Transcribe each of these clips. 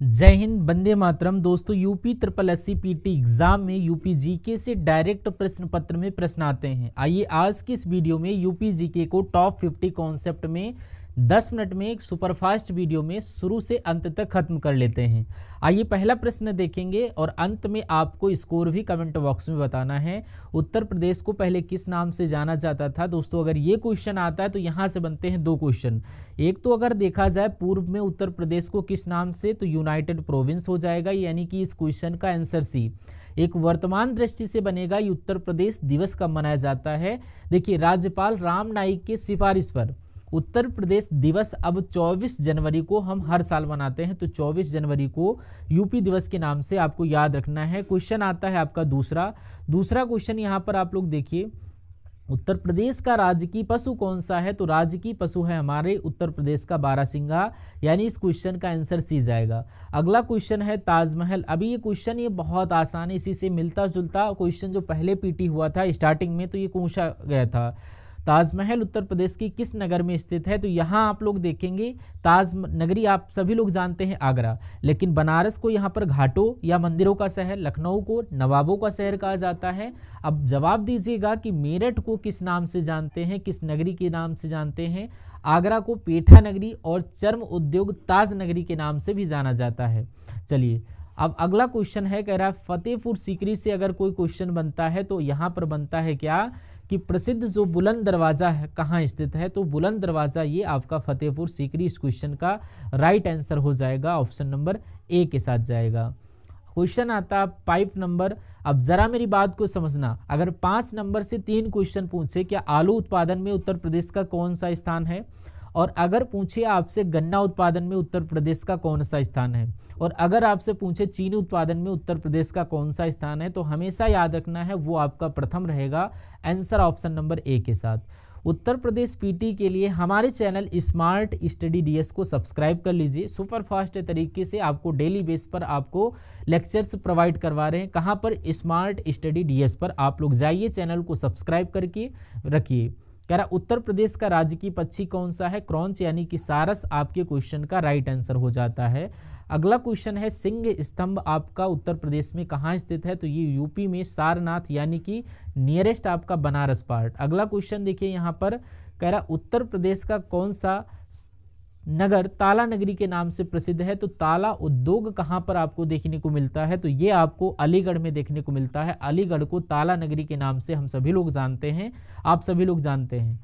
जय हिंद, वंदे मातरम। दोस्तों, UP triple SC PT exam में यूपी जीके से डायरेक्ट प्रश्न पत्र में प्रश्न आते हैं। आइए आज की इस वीडियो में यूपी जीके को टॉप 50 कॉन्सेप्ट में 10 मिनट में एक सुपरफास्ट वीडियो में शुरू से अंत तक खत्म कर लेते हैं। आइए पहला प्रश्न देखेंगे और अंत में आपको स्कोर भी कमेंट बॉक्स में बताना है। उत्तर प्रदेश को पहले किस नाम से जाना जाता था? दोस्तों, अगर ये क्वेश्चन आता है तो यहाँ से बनते हैं दो क्वेश्चन। एक तो अगर देखा जाए पूर्व में उत्तर प्रदेश को किस नाम से, तो यूनाइटेड प्रोविंस हो जाएगा, यानी कि इस क्वेश्चन का आंसर सी। एक वर्तमान दृष्टि से बनेगा, ये उत्तर प्रदेश दिवस कब मनाया जाता है? देखिए, राज्यपाल राम नाईक के सिफारिश पर उत्तर प्रदेश दिवस अब 24 जनवरी को हम हर साल मनाते हैं। तो 24 जनवरी को यूपी दिवस के नाम से आपको याद रखना है। क्वेश्चन आता है आपका दूसरा क्वेश्चन यहाँ पर आप लोग देखिए, उत्तर प्रदेश का राजकीय पशु कौन सा है? तो राजकीय पशु है हमारे उत्तर प्रदेश का बारहसिंगा, यानी इस क्वेश्चन का आंसर सी जाएगा। अगला क्वेश्चन है ताजमहल। अभी ये क्वेश्चन ये बहुत आसान है, इसी से मिलता जुलता क्वेश्चन जो पहले पीटी हुआ था स्टार्टिंग में, तो ये पूछा गया था। ताजमहल उत्तर प्रदेश की किस नगर में स्थित है? तो यहाँ आप लोग देखेंगे ताज नगरी आप सभी लोग जानते हैं आगरा, लेकिन बनारस को यहाँ पर घाटों या मंदिरों का शहर, लखनऊ को नवाबों का शहर कहा जाता है। अब जवाब दीजिएगा कि मेरठ को किस नाम से जानते हैं, किस नगरी के नाम से जानते हैं? आगरा को पेठा नगरी और चर्म उद्योग ताज नगरी के नाम से भी जाना जाता है। चलिए अब अगला क्वेश्चन है, कह रहा है फतेहपुर सीकरी से अगर कोई क्वेश्चन बनता है तो यहाँ पर बनता है क्या कि प्रसिद्ध जो बुलंद दरवाज़ा है कहाँ स्थित है? तो बुलंद दरवाज़ा ये आपका फतेहपुर सीकरी इस क्वेश्चन का राइट आंसर हो जाएगा, ऑप्शन नंबर ए के साथ जाएगा। क्वेश्चन आता 5 नंबर। अब जरा मेरी बात को समझना, अगर 5 नंबर से 3 क्वेश्चन पूछे क्या आलू उत्पादन में उत्तर प्रदेश का कौन सा स्थान है, और अगर पूछे आपसे गन्ना उत्पादन में उत्तर प्रदेश का कौन सा स्थान है, और अगर आपसे पूछे चीनी उत्पादन में उत्तर प्रदेश का कौन सा स्थान है, तो हमेशा याद रखना है वो आपका प्रथम रहेगा, आंसर ऑप्शन नंबर ए के साथ। उत्तर प्रदेश पीटी के लिए हमारे चैनल स्मार्ट स्टडी डीएस को सब्सक्राइब कर लीजिए। सुपर फास्ट तरीके से आपको डेली बेस पर आपको लेक्चर्स प्रोवाइड करवा रहे हैं। कहाँ पर? स्मार्ट स्टडी डीएस पर आप लोग जाइए, चैनल को सब्सक्राइब करके रखिए। कह रहा उत्तर प्रदेश का राजकीय पक्षी कौन सा है? क्रॉन्च यानी कि सारस आपके क्वेश्चन का राइट आंसर हो जाता है। अगला क्वेश्चन है सिंह स्तंभ आपका उत्तर प्रदेश में कहाँ स्थित है? तो ये यूपी में सारनाथ यानी कि नियरेस्ट आपका बनारस पार्ट। अगला क्वेश्चन देखिए यहाँ पर, कह रहा उत्तर प्रदेश का कौन सा नगर ताला नगरी के नाम से प्रसिद्ध है? तो ताला उद्योग कहाँ पर आपको देखने को मिलता है? तो ये आपको अलीगढ़ में देखने को मिलता है। अलीगढ़ को ताला नगरी के नाम से हम सभी लोग जानते हैं, आप सभी लोग जानते हैं।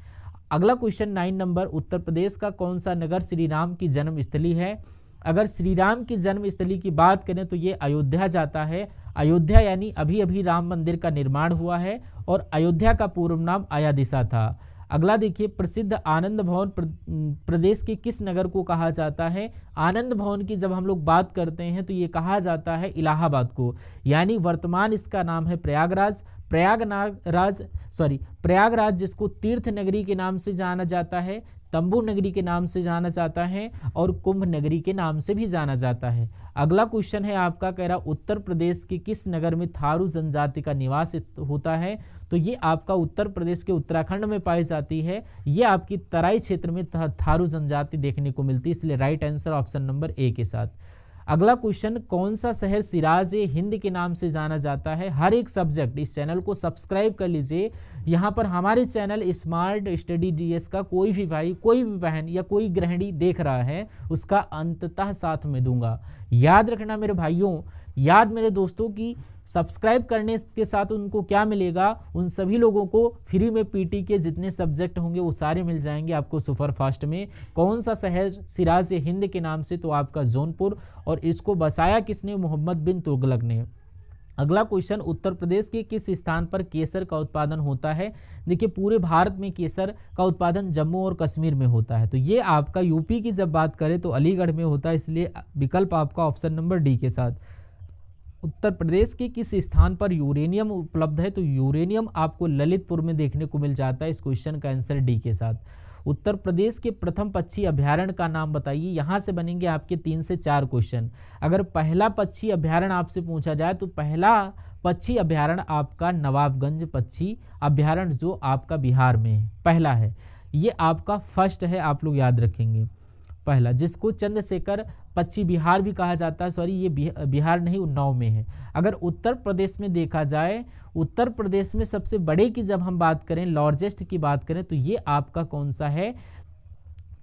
अगला क्वेश्चन 9 नंबर, उत्तर प्रदेश का कौन सा नगर श्री राम की जन्मस्थली है? अगर श्री राम की जन्मस्थली की बात करें तो ये अयोध्या जाता है। अयोध्या यानी अभी अभी राम मंदिर का निर्माण हुआ है, और अयोध्या का पूर्व नाम अयादिशा था। अगला देखिए, प्रसिद्ध आनंद भवन प्रदेश के किस नगर को कहा जाता है? आनंद भवन की जब हम लोग बात करते हैं तो ये कहा जाता है इलाहाबाद को, यानी वर्तमान इसका नाम है प्रयागराज। प्रयागराज जिसको तीर्थ नगरी के नाम से जाना जाता है, तंबू नगरी के नाम से जाना जाता है, और कुंभ नगरी के नाम से भी जाना जाता है। अगला क्वेश्चन है आपका, कह रहा उत्तर प्रदेश के किस नगर में थारू जनजाति का निवास होता है? तो ये आपका उत्तर प्रदेश के उत्तराखंड में पाई जाती है। ये आपकी तराई क्षेत्र में थारू जनजाति देखने को मिलती है, इसलिए right answer option number A के साथ। अगला क्वेश्चन, कौन सा शहर सिराज ए हिंद के नाम से जाना जाता है? हर एक सब्जेक्ट इस चैनल को सब्सक्राइब कर लीजिए। यहाँ पर हमारे चैनल स्मार्ट स्टडी डीएस का कोई भी भाई, कोई भी बहन या कोई गृहिणी देख रहा है, उसका अंततः साथ में दूंगा। याद रखना मेरे भाइयों, याद मेरे दोस्तों की सब्सक्राइब करने के साथ उनको क्या मिलेगा? उन सभी लोगों को फ्री में पीटी के जितने सब्जेक्ट होंगे वो सारे मिल जाएंगे आपको सुपर फास्ट में। कौन सा शहर सिराज ए हिंद के नाम से? तो आपका जौनपुर, और इसको बसाया किसने? मोहम्मद बिन तुगलक ने। अगला क्वेश्चन, उत्तर प्रदेश के किस स्थान पर केसर का उत्पादन होता है? देखिए, पूरे भारत में केसर का उत्पादन जम्मू और कश्मीर में होता है। तो ये आपका यूपी की जब बात करें तो अलीगढ़ में होता है, इसलिए विकल्प आपका ऑप्शन नंबर डी के साथ। उत्तर प्रदेश के किस स्थान पर यूरेनियम उपलब्ध है? तो यूरेनियम आपको ललितपुर में देखने को मिल जाता है। इस क्वेश्चन का आंसर डी के साथ। उत्तर प्रदेश के प्रथम पक्षी अभ्यारण्य का नाम बताइए। यहाँ से बनेंगे आपके 3 से 4 क्वेश्चन। अगर पहला पक्षी अभ्यारण्य आपसे पूछा जाए तो पहला पक्षी अभ्यारण्य आपका नवाबगंज पक्षी अभ्यारण्य जो आपका बिहार में है, पहला है। ये आपका फर्स्ट है, आप लोग याद रखेंगे। पहला, जिसको चंद्रशेखर पश्चिम बिहार भी कहा जाता है। सॉरी, ये बिहार नहीं, उन्नाव में है। अगर उत्तर प्रदेश में देखा जाए, उत्तर प्रदेश में सबसे बड़े की जब हम बात करें, लार्जेस्ट की बात करें, तो ये आपका कौन सा है,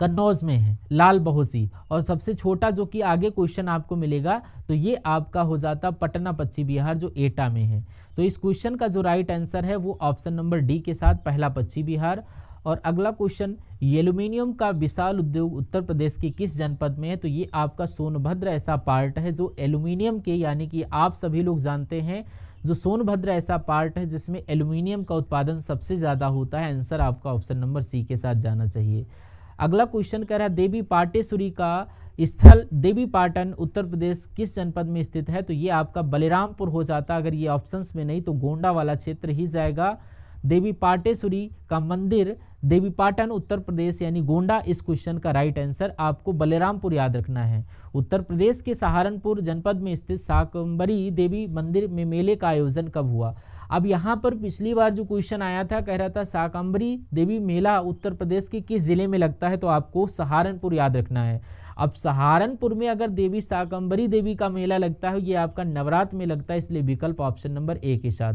कन्नौज में है, लाल बहोसी। और सबसे छोटा जो कि आगे क्वेश्चन आपको मिलेगा, तो ये आपका हो जाता पटना पश्चिम बिहार, जो एटा में है। तो इस क्वेश्चन का जो राइट आंसर है वो ऑप्शन नंबर डी के साथ पहला पश्चिम बिहार। और अगला क्वेश्चन, एल्यूमिनियम का विशाल उद्योग उत्तर प्रदेश के किस जनपद में है, तो ये आपका सोनभद्र ऐसा पार्ट है जो एल्यूमिनियम के, यानी कि आप सभी लोग जानते हैं, जो सोनभद्र ऐसा पार्ट है जिसमें एल्यूमिनियम का उत्पादन सबसे ज़्यादा होता है। आंसर आपका ऑप्शन नंबर सी के साथ जाना चाहिए। अगला क्वेश्चन कह रहा है देवी पाटेश्वरी का स्थल देवी पाटन उत्तर प्रदेश किस जनपद में स्थित है, तो ये आपका बलरामपुर हो जाता। अगर ये ऑप्शंस में नहीं तो गोंडा वाला क्षेत्र ही जाएगा। देवी पाटेश्वरी का मंदिर देवी पाटन उत्तर प्रदेश यानी गोंडा, इस क्वेश्चन का राइट आंसर आपको बलरामपुर याद रखना है। उत्तर प्रदेश के सहारनपुर जनपद में स्थित शाकंभरी देवी मंदिर में मेले का आयोजन कब हुआ। अब यहाँ पर पिछली बार जो क्वेश्चन आया था, कह रहा था शाकंभरी देवी मेला उत्तर प्रदेश के किस जिले में लगता है, तो आपको सहारनपुर याद रखना है। अब सहारनपुर में अगर देवी शाकंभरी देवी का मेला लगता है, ये आपका नवरात्र में लगता है, इसलिए विकल्प ऑप्शन नंबर ए के साथ।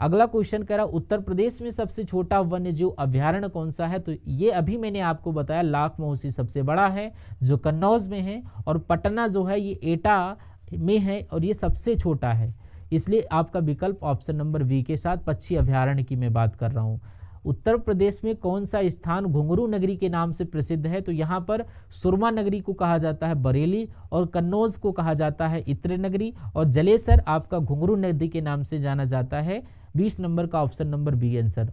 अगला क्वेश्चन कह रहा उत्तर प्रदेश में सबसे छोटा वन्य जीव अभ्यारण्य कौन सा है, तो ये अभी मैंने आपको बताया लाख मौसी सबसे बड़ा है जो कन्नौज में है, और पटना जो है ये एटा में है और ये सबसे छोटा है, इसलिए आपका विकल्प ऑप्शन नंबर बी के साथ पक्षी अभ्यारण्य की मैं बात कर रहा हूँ। उत्तर प्रदेश में कौन सा स्थान घुंघरू नगरी के नाम से प्रसिद्ध है, तो यहाँ पर सुरमा नगरी को कहा जाता है बरेली, और कन्नौज को कहा जाता है इत्र नगरी, और जलेसर आपका घुंघरू नदी के नाम से जाना जाता है। 20 नंबर का ऑप्शन नंबर बी आंसर।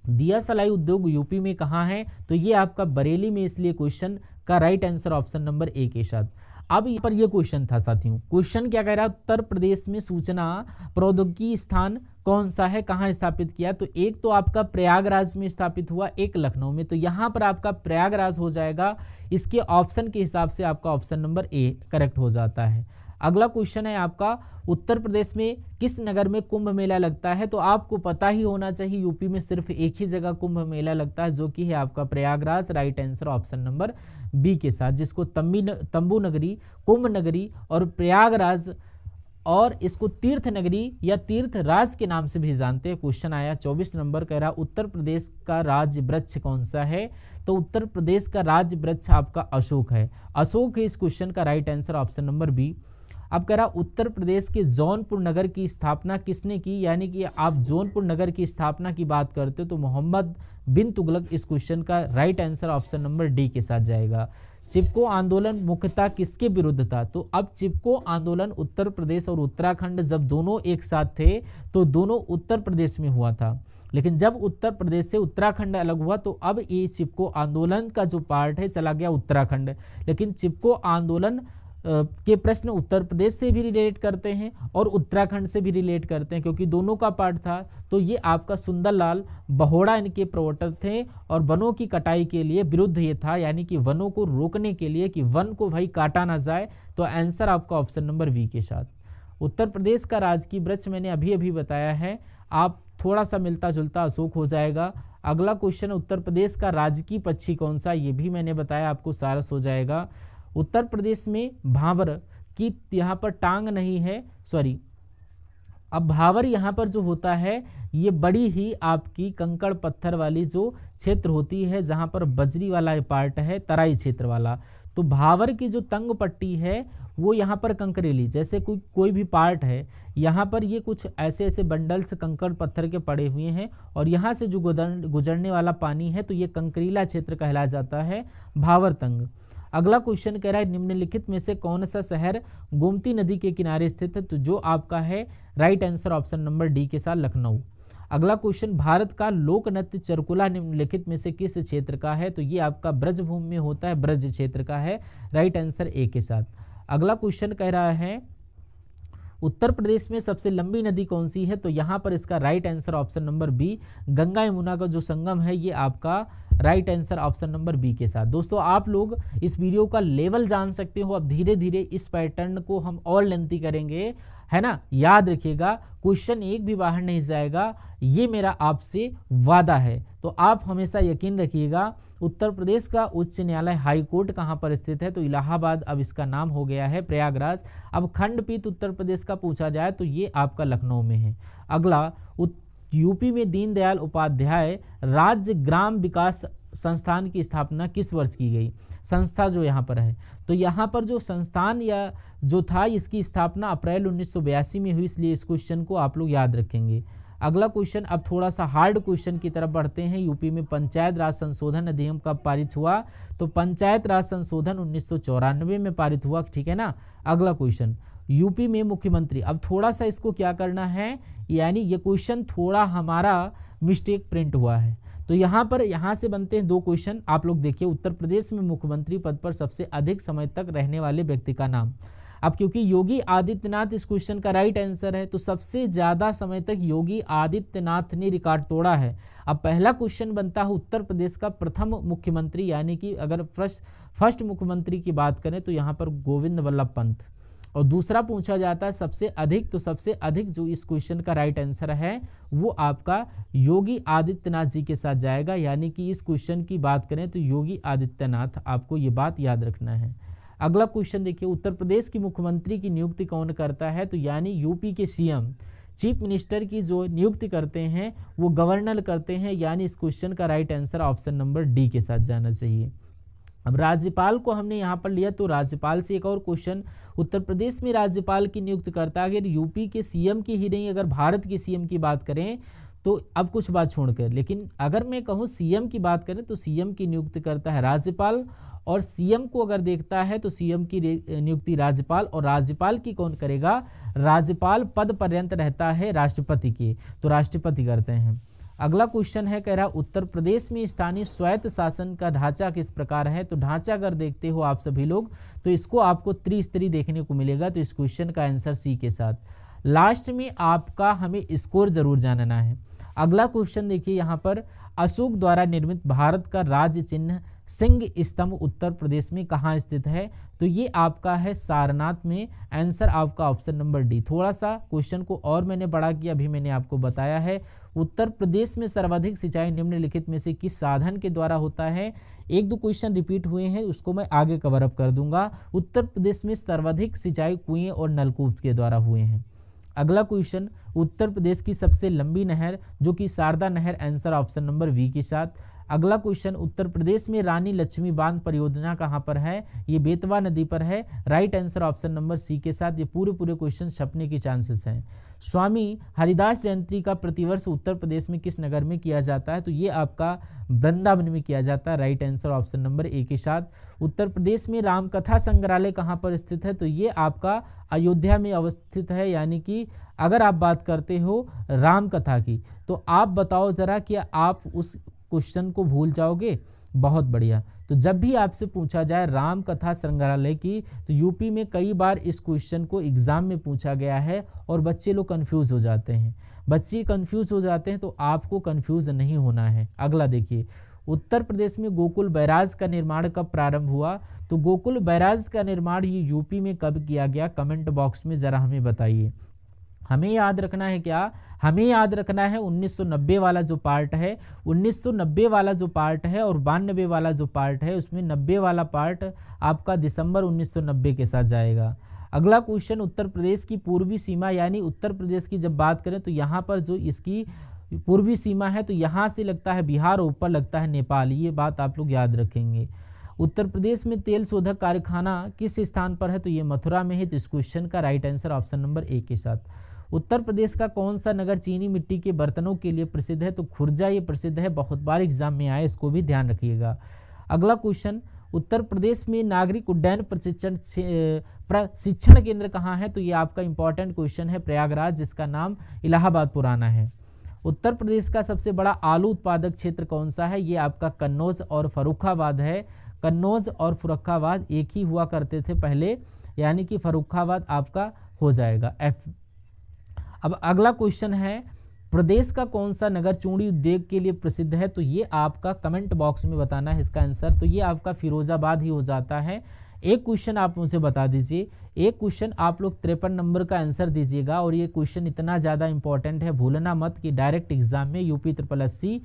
दिया सलाई उद्योग यूपी में कहाँ है, तो ये आपका बरेली में, इसलिए क्वेश्चन का right answer option number A के साथ। अब यहाँ पर ये क्वेश्चन था साथियों, क्वेश्चन क्या कह रहा है, उत्तर प्रदेश में सूचना प्रौद्योगिकी स्थान कौन सा है, कहाँ स्थापित किया, तो एक तो आपका प्रयागराज में स्थापित हुआ, एक लखनऊ में, तो यहाँ पर आपका प्रयागराज हो जाएगा। इसके ऑप्शन के हिसाब से आपका ऑप्शन नंबर ए करेक्ट हो जाता है। अगला क्वेश्चन है आपका, उत्तर प्रदेश में किस नगर में कुंभ मेला लगता है, तो आपको पता ही होना चाहिए यूपी में सिर्फ एक ही जगह कुंभ मेला लगता है, जो कि है आपका Prayagraj. Right answer option number B के साथ, जिसको तंबू नगरी, कुंभ नगरी और प्रयागराज, और इसको तीर्थ नगरी या तीर्थ राज के नाम से भी जानते हैं। क्वेश्चन आया 24 नंबर, कह रहा उत्तर प्रदेश का राज्य वृक्ष कौन सा है, तो उत्तर प्रदेश का राज्य वृक्ष आपका अशोक है। अशोक है इस क्वेश्चन का right answer option number B. अब कह रहा उत्तर प्रदेश के जौनपुर नगर की स्थापना किसने की, यानी कि आप जौनपुर नगर की स्थापना की बात करते हो तो मोहम्मद बिन तुगलक, इस क्वेश्चन का right answer option number D के साथ जाएगा। चिपको आंदोलन मुख्यतः किसके विरुद्ध था, तो अब चिपको आंदोलन उत्तर प्रदेश और उत्तराखंड जब दोनों एक साथ थे तो दोनों उत्तर प्रदेश में हुआ था, लेकिन जब उत्तर प्रदेश से उत्तराखंड अलग हुआ तो अब ये चिपको आंदोलन का जो पार्ट है चला गया उत्तराखंड। लेकिन चिपको आंदोलन के प्रश्न उत्तर प्रदेश से भी रिलेट करते हैं और उत्तराखंड से भी रिलेट करते हैं, क्योंकि दोनों का पार्ट था। तो ये आपका सुंदरलाल बहोड़ा इनके प्रवर्तक थे, और वनों की कटाई के लिए विरुद्ध ये था, यानी कि वनों को रोकने के लिए कि वन को भाई काटा ना जाए। तो आंसर आपका ऑप्शन नंबर बी के साथ। उत्तर प्रदेश का राजकीय वृक्ष मैंने अभी अभी बताया है, आप थोड़ा सा मिलता जुलता अशोक हो जाएगा। अगला क्वेश्चन, उत्तर प्रदेश का राजकीय पक्षी कौन सा, ये भी मैंने बताया, आपको सारस हो जाएगा। उत्तर प्रदेश में भावर की यहाँ पर टांग नहीं है, सॉरी, अब भावर यहाँ पर जो होता है ये बड़ी ही आपकी कंकड़ पत्थर वाली जो क्षेत्र होती है, जहाँ पर बजरी वाला पार्ट है, तराई क्षेत्र वाला। तो भावर की जो तंग पट्टी है वो यहाँ पर कंकरेली, जैसे कोई भी पार्ट है, यहाँ पर ये कुछ ऐसे ऐसे बंडल्स कंकड़ पत्थर के पड़े हुए हैं, और यहाँ से जो गुजरने वाला पानी है तो ये कंकरीला क्षेत्र कहलाया जाता है, भावर तंग। अगला क्वेश्चन कह रहा है निम्नलिखित में से कौन सा शहर गोमती नदी के किनारे स्थित है, तो जो आपका है right answer option number D के साथ लखनऊ। अगला क्वेश्चन, भारत का लोक नृत्य चरकुला निम्नलिखित में से किस क्षेत्र का है, तो ये आपका ब्रजभूमि में होता है, ब्रज क्षेत्र का है। राइट आंसर ए के साथ। अगला क्वेश्चन कह रहा है उत्तर प्रदेश में सबसे लंबी नदी कौन सी है, तो यहाँ पर इसका right answer option number B, Ganga Yamuna का जो संगम है ये आपका right answer option number B के साथ। दोस्तों आप लोग इस वीडियो का लेवल जान सकते हो, अब धीरे धीरे इस पैटर्न को हम और लेंथी करेंगे, है ना। याद रखिएगा क्वेश्चन एक भी बाहर नहीं जाएगा, ये मेरा आपसे वादा है। तो तो आप हमेशा यकीन रखिएगा उत्तर प्रदेश का उच्च न्यायालय हाई कोर्ट कहाँ पर स्थित है, तो इलाहाबाद अब इसका नाम हो गया है प्रयागराज। अब खंडपीठ उत्तर प्रदेश का पूछा जाए तो ये आपका लखनऊ में है। अगला, यूपी में दीनदयाल उपाध्याय राज्य ग्राम विकास संस्थान की स्थापना किस वर्ष की गई, संस्था जो यहाँ पर है, तो यहाँ पर जो संस्थान या जो था इसकी स्थापना अप्रैल 1982 में हुई, इसलिए इस क्वेश्चन को आप लोग याद रखेंगे। अगला क्वेश्चन, अब थोड़ा सा हार्ड क्वेश्चन की तरफ बढ़ते हैं। यूपी में पंचायत राज संशोधन अधिनियम कब पारित हुआ, तो पंचायत राज संशोधन 1994 में पारित हुआ, ठीक है ना। अगला क्वेश्चन, यूपी में मुख्यमंत्री, अब थोड़ा सा इसको क्या करना है, यानी ये क्वेश्चन थोड़ा हमारा मिस्टेक प्रिंट हुआ है, तो यहाँ से बनते हैं दो क्वेश्चन। आप लोग देखिए, उत्तर प्रदेश में मुख्यमंत्री पद पर सबसे अधिक समय तक रहने वाले व्यक्ति का नाम। अब क्योंकि योगी आदित्यनाथ इस क्वेश्चन का राइट आंसर है, तो सबसे ज्यादा समय तक योगी आदित्यनाथ ने रिकॉर्ड तोड़ा है। अब पहला क्वेश्चन बनता है उत्तर प्रदेश का प्रथम मुख्यमंत्री, यानी कि अगर फर्स्ट मुख्यमंत्री की बात करें तो यहाँ पर गोविंद वल्लभ पंत, और दूसरा पूछा जाता है सबसे अधिक, तो सबसे अधिक जो इस क्वेश्चन का राइट आंसर है वो आपका योगी आदित्यनाथ जी के साथ जाएगा, यानी कि इस क्वेश्चन की बात करें तो योगी आदित्यनाथ, आपको ये बात याद रखना है। अगला क्वेश्चन देखिए, उत्तर प्रदेश की मुख्यमंत्री की नियुक्ति कौन करता है, तो यानी यूपी के सीएम चीफ मिनिस्टर की जो नियुक्ति करते हैं वो गवर्नर करते हैं, यानी इस क्वेश्चन का right answer option number D के साथ जाना चाहिए। अब राज्यपाल को हमने यहाँ पर लिया, तो राज्यपाल से एक और क्वेश्चन, उत्तर प्रदेश में राज्यपाल की नियुक्ति करता है, अगर यूपी के सीएम की ही नहीं अगर भारत के सीएम की बात करें तो अब कुछ बात छोड़कर, लेकिन अगर मैं कहूँ सीएम की बात करें तो सीएम की नियुक्ति करता है राज्यपाल, और सीएम को अगर देखता है तो सीएम की नियुक्ति राज्यपाल, और राज्यपाल की कौन करेगा, राज्यपाल पद पर्यंत रहता है राष्ट्रपति के, तो राष्ट्रपति करते हैं। अगला क्वेश्चन है, कह रहा उत्तर प्रदेश में स्थानीय स्वायत्त शासन का ढांचा किस प्रकार है, तो ढांचा अगर देखते हो आप सभी लोग तो इसको आपको त्रिस्तरीय देखने को मिलेगा, तो इस क्वेश्चन का आंसर सी के साथ। लास्ट में आपका हमें स्कोर जरूर जानना है। अगला क्वेश्चन देखिए, यहाँ पर अशोक द्वारा निर्मित भारत का राज्य चिन्ह सिंह स्तंभ उत्तर प्रदेश में कहाँ स्थित है, तो ये आपका है सारनाथ में, आंसर आपका ऑप्शन नंबर डी। थोड़ा सा क्वेश्चन को और मैंने बड़ा किया, अभी मैंने आपको बताया है उत्तर प्रदेश में सर्वाधिक सिंचाई निम्नलिखित में से किस साधन के द्वारा होता है। एक दो क्वेश्चन रिपीट हुए हैं, उसको मैं आगे कवर अप कर दूंगा। उत्तर प्रदेश में सर्वाधिक सिंचाई कुएं और नलकूप के द्वारा हुए हैं। अगला क्वेश्चन, उत्तर प्रदेश की सबसे लंबी नहर जो कि शारदा नहर, आंसर ऑप्शन नंबर वी के साथ। अगला क्वेश्चन, उत्तर प्रदेश में रानी लक्ष्मी बांध परियोजना कहाँ पर है, ये बेतवा नदी पर है, right answer option number C के साथ। ये पूरे क्वेश्चन छपने के चांसेस हैं। स्वामी हरिदास जयंती का प्रतिवर्ष उत्तर प्रदेश में किस नगर में किया जाता है, तो ये आपका वृंदावन में किया जाता है, right answer option number A के साथ। उत्तर प्रदेश में रामकथा संग्रहालय कहाँ पर स्थित है, तो ये आपका अयोध्या में अवस्थित है, यानी कि अगर आप बात करते हो रामकथा की तो आप बताओ जरा कि आप उस क्वेश्चन को भूल जाओगे। बहुत बढ़िया। तो जब भी आपसे पूछा जाए राम कथा संग्रहालय की, तो यूपी में कई बार इस क्वेश्चन को एग्जाम में पूछा गया है और बच्चे लोग कंफ्यूज हो जाते हैं। बच्चे कंफ्यूज हो जाते हैं तो आपको कंफ्यूज नहीं होना है। अगला देखिए, उत्तर प्रदेश में गोकुल बैराज का निर्माण कब प्रारंभ हुआ, तो गोकुल बैराज का निर्माण ये यूपी में कब किया गया, कमेंट बॉक्स में जरा हमें बताइए। हमें याद रखना है क्या, हमें याद रखना है 1990 वाला जो पार्ट है, 1990 वाला जो पार्ट है और 92 वाला जो पार्ट है, उसमें 90 वाला पार्ट आपका दिसंबर 1990 के साथ जाएगा। अगला क्वेश्चन, उत्तर प्रदेश की पूर्वी सीमा, यानी उत्तर प्रदेश की जब बात करें तो यहाँ पर जो इसकी पूर्वी सीमा है तो यहाँ से लगता है बिहार, ऊपर लगता है नेपाल, ये बात आप लोग याद रखेंगे। उत्तर प्रदेश में तेल शोधक कारखाना किस स्थान पर है, तो ये मथुरा में है, तो इस क्वेश्चन का right answer option number A के साथ। उत्तर प्रदेश का कौन सा नगर चीनी मिट्टी के बर्तनों के लिए प्रसिद्ध है, तो खुर्जा ये प्रसिद्ध है, बहुत बार एग्जाम में आए, इसको भी ध्यान रखिएगा। अगला क्वेश्चन, उत्तर प्रदेश में नागरिक उड्डयन प्रशिक्षण केंद्र कहाँ है, तो ये आपका इंपॉर्टेंट क्वेश्चन है, प्रयागराज, जिसका नाम इलाहाबाद पुराना है। उत्तर प्रदेश का सबसे बड़ा आलू उत्पादक क्षेत्र कौन सा है, ये आपका कन्नौज और फर्रुखाबाद है। कन्नौज और फर्रुखाबाद एक ही हुआ करते थे पहले, यानी कि फर्रुखाबाद आपका हो जाएगा एफ। अब अगला क्वेश्चन है, प्रदेश का कौन सा नगर चूड़ी उद्योग के लिए प्रसिद्ध है, तो ये आपका कमेंट बॉक्स में बताना है इसका आंसर, तो ये आपका फिरोजाबाद ही हो जाता है। एक क्वेश्चन आप मुझे बता दीजिए, एक क्वेश्चन आप लोग 53 नंबर का आंसर दीजिएगा, और ये क्वेश्चन इतना ज़्यादा इंपॉर्टेंट है, भूलना मत कि डायरेक्ट एग्जाम में यूपी SSSC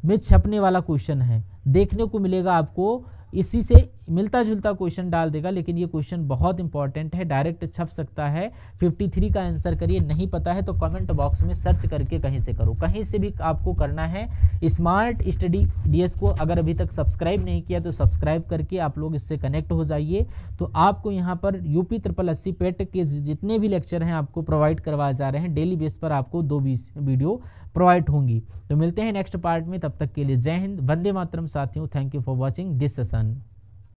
में छपने वाला क्वेश्चन है, देखने को मिलेगा आपको। इसी से मिलता जुलता क्वेश्चन डाल देगा, लेकिन ये क्वेश्चन बहुत इंपॉर्टेंट है, डायरेक्ट छप सकता है। 53 का आंसर करिए, नहीं पता है तो कमेंट बॉक्स में सर्च करके कहीं से करो, कहीं से भी आपको करना है। स्मार्ट स्टडी डीएस को अगर अभी तक सब्सक्राइब नहीं किया तो सब्सक्राइब करके आप लोग इससे कनेक्ट हो जाइए। तो आपको यहाँ पर यूपी SSSC पेट के जितने भी लेक्चर हैं आपको प्रोवाइड करवाए जा रहे हैं, डेली बेस पर आपको 2 वीडियो प्रोवाइड होंगी। तो मिलते हैं नेक्स्ट पार्ट में, तब तक के लिए जय हिंद, वंदे मातरम साथियों। Thank you for watching this session.